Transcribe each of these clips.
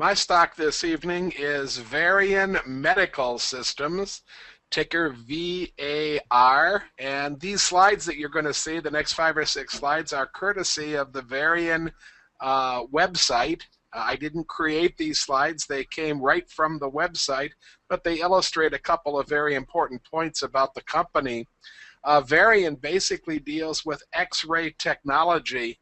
My stock this evening is Varian Medical Systems, ticker VAR. And these slides that you're going to see, the next 5 or 6 slides, are courtesy of the Varian website. I didn't create these slides. They came right from the website, but they illustrate a couple of very important points about the company. Varian basically deals with X-ray technology.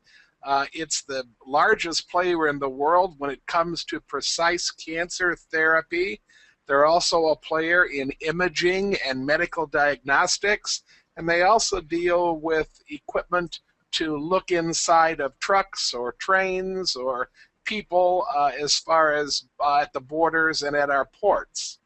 It's the largest player in the world when it comes to precise cancer therapy. They're also a player in imaging and medical diagnostics, and they also deal with equipment to look inside of trucks or trains or people as far as at the borders and at our ports.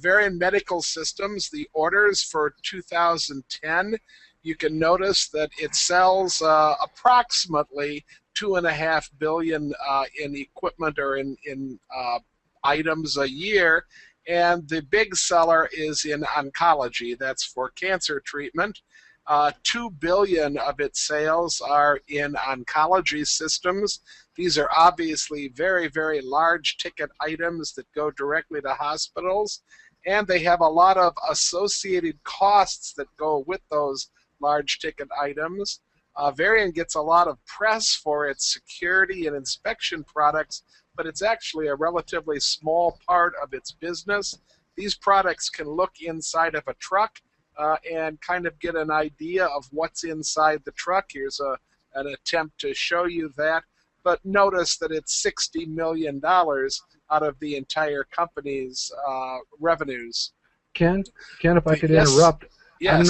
Varian Medical Systems, the orders for 2010, you can notice that it sells approximately $2.5 billion in equipment or in items a year, and the big seller is in oncology. That's for cancer treatment. $2 billion of its sales are in oncology systems. These are obviously very, very large ticket items that go directly to hospitals, and they have a lot of associated costs that go with those large ticket items. Varian gets a lot of press for its security and inspection products, but it's actually a relatively small part of its business. These products can look inside of a truck and kind of get an idea of what's inside the truck. Here's an attempt to show you that. But notice that it's $60 million out of the entire company's revenues. Ken, if I could interrupt, yes. I'm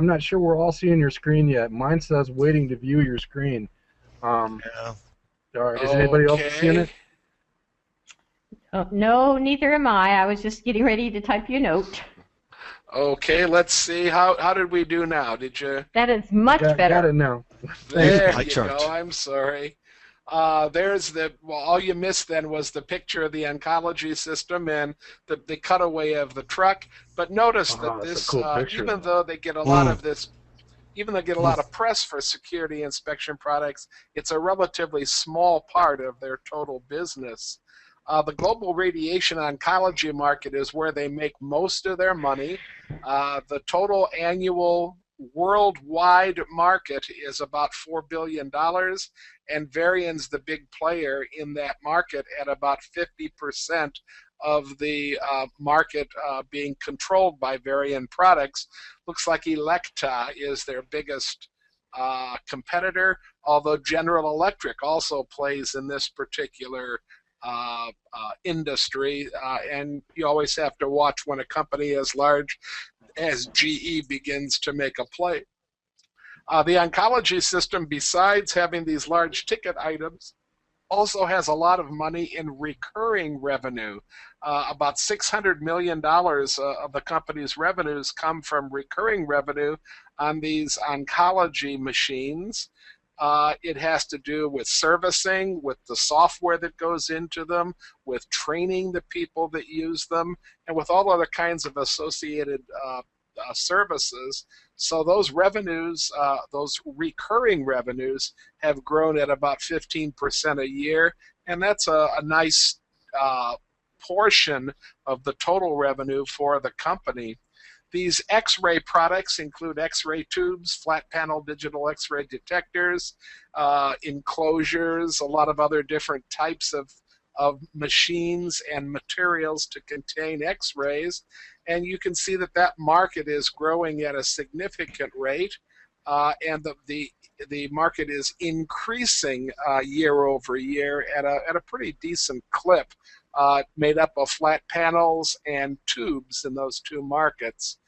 not sure we're all seeing your screen yet. Mine says waiting to view your screen. Yeah. Is anybody else seeing it? No, neither am I. I was just getting ready to type you a note. Okay, let's see. How did we do now? Did you? That is much better. Got it now. There you go. I'm sorry. There's all you missed then was the picture of the oncology system and the cutaway of the truck. But notice that this, cool even though they get a lot of this, even though they get a lot of press for security inspection products, it's a relatively small part of their total business. The global radiation oncology market is where they make most of their money. The total annual worldwide market is about $4 billion, and Varian's the big player in that market at about 50% of the market being controlled by Varian products. Looks like Electa is their biggest competitor, although General Electric also plays in this particular industry, and you always have to watch when a company as large as GE begins to make a play. The oncology system, besides having these large ticket items, also has a lot of money in recurring revenue. About $600 million of the company's revenues come from recurring revenue on these oncology machines. It has to do with servicing, with the software that goes into them, with training the people that use them, and with all other kinds of associated services. So those revenues, those recurring revenues, have grown at about 15% a year, and that's a nice portion of the total revenue for the company. These X-ray products include X-ray tubes, flat panel digital X-ray detectors, enclosures, a lot of other different types of machines and materials to contain X-rays. And you can see that that market is growing at a significant rate, and the market is increasing year over year at a pretty decent clip, made up of flat panels and tubes in those two markets.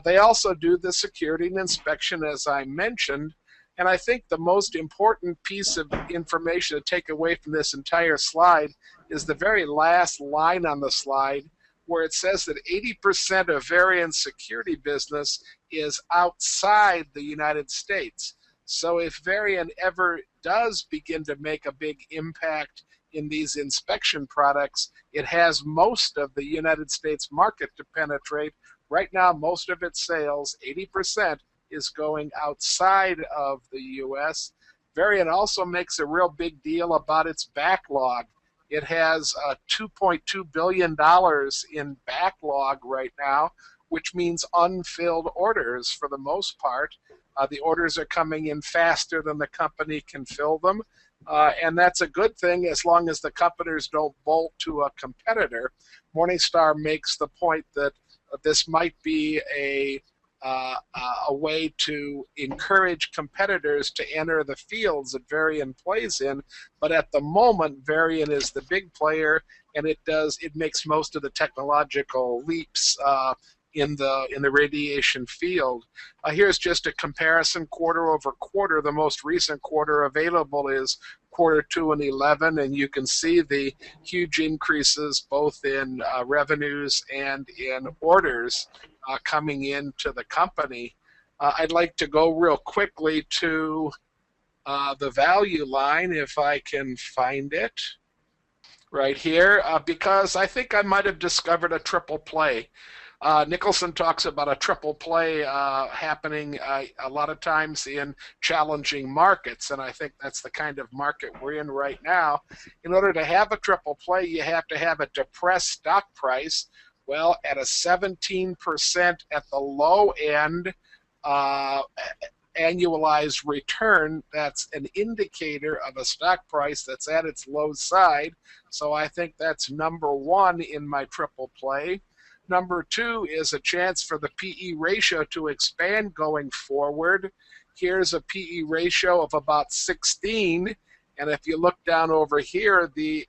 They also do the security and inspection, as I mentioned, and I think the most important piece of information to take away from this entire slide is the very last line on the slide, where it says that 80% of Varian's security business is outside the United States. So if Varian ever does begin to make a big impact in these inspection products, it has most of the United States market to penetrate. Right now, most of its sales, 80%, is going outside of the U.S. Varian also makes a real big deal about its backlog. It has $2.2 billion in backlog right now, which means unfilled orders for the most part. The orders are coming in faster than the company can fill them, and that's a good thing as long as the competitors don't bolt to a competitor. Morningstar makes the point that this might be a way to encourage competitors to enter the fields that Varian plays in, but at the moment Varian is the big player, and it makes most of the technological leaps in the radiation field. Here's just a comparison quarter over quarter. The most recent quarter available is quarter 2 and 11, and you can see the huge increases both in revenues and in orders coming into the company. I'd like to go real quickly to the value line, if I can find it right here, because I think I might have discovered a triple play. Nicholson talks about a triple play happening a lot of times in challenging markets, and I think that's the kind of market we're in right now. In order to have a triple play, you have to have a depressed stock price. Well, at a 17% at the low end annualized return, that's an indicator of a stock price that's at its low side. So I think that's number one in my triple play. Number two is a chance for the PE ratio to expand going forward. Here's a PE ratio of about 16. And if you look down over here, the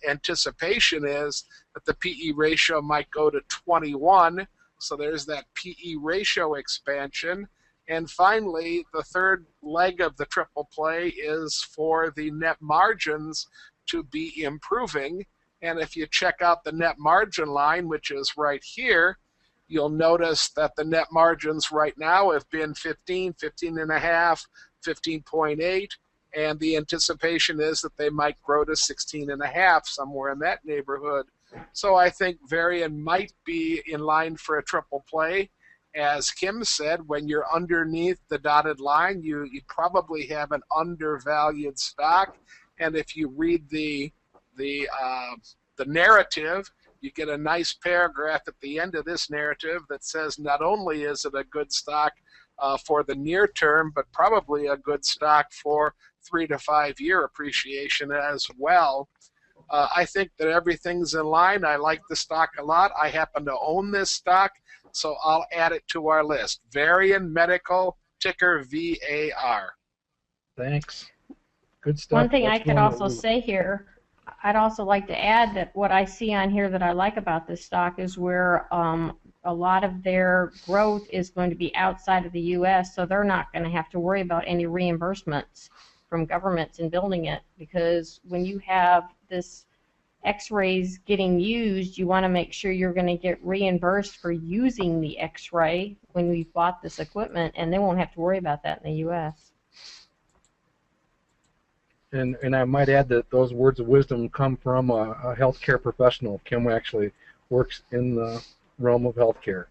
anticipation is that the PE ratio might go to 21. So there's that PE ratio expansion. And finally, the third leg of the triple play is for the net margins to be improving. And if you check out the net margin line, which is right here, you'll notice that the net margins right now have been 15, 15.5, 15.8. And the anticipation is that they might grow to 16.5, somewhere in that neighborhood. So I think Varian might be in line for a triple play. As Kim said, when you're underneath the dotted line, you probably have an undervalued stock. And if you read the narrative, you get a nice paragraph at the end of this narrative that says not only is it a good stock for the near term, but probably a good stock for 3 to 5 year appreciation as well. I think that everything's in line. I like the stock a lot. I happen to own this stock, so I'll add it to our list. Varian Medical, ticker VAR. Thanks. Good stuff. One thing I could also say here, I'd also like to add that what I see on here that I like about this stock is where a lot of their growth is going to be outside of the U.S., so they're not going to have to worry about any reimbursements from governments in building it, because when you have this X-rays getting used, you want to make sure you're going to get reimbursed for using the X-ray when we've bought this equipment, and they won't have to worry about that in the U.S. And I might add that those words of wisdom come from a healthcare professional. Kim actually works in the realm of healthcare.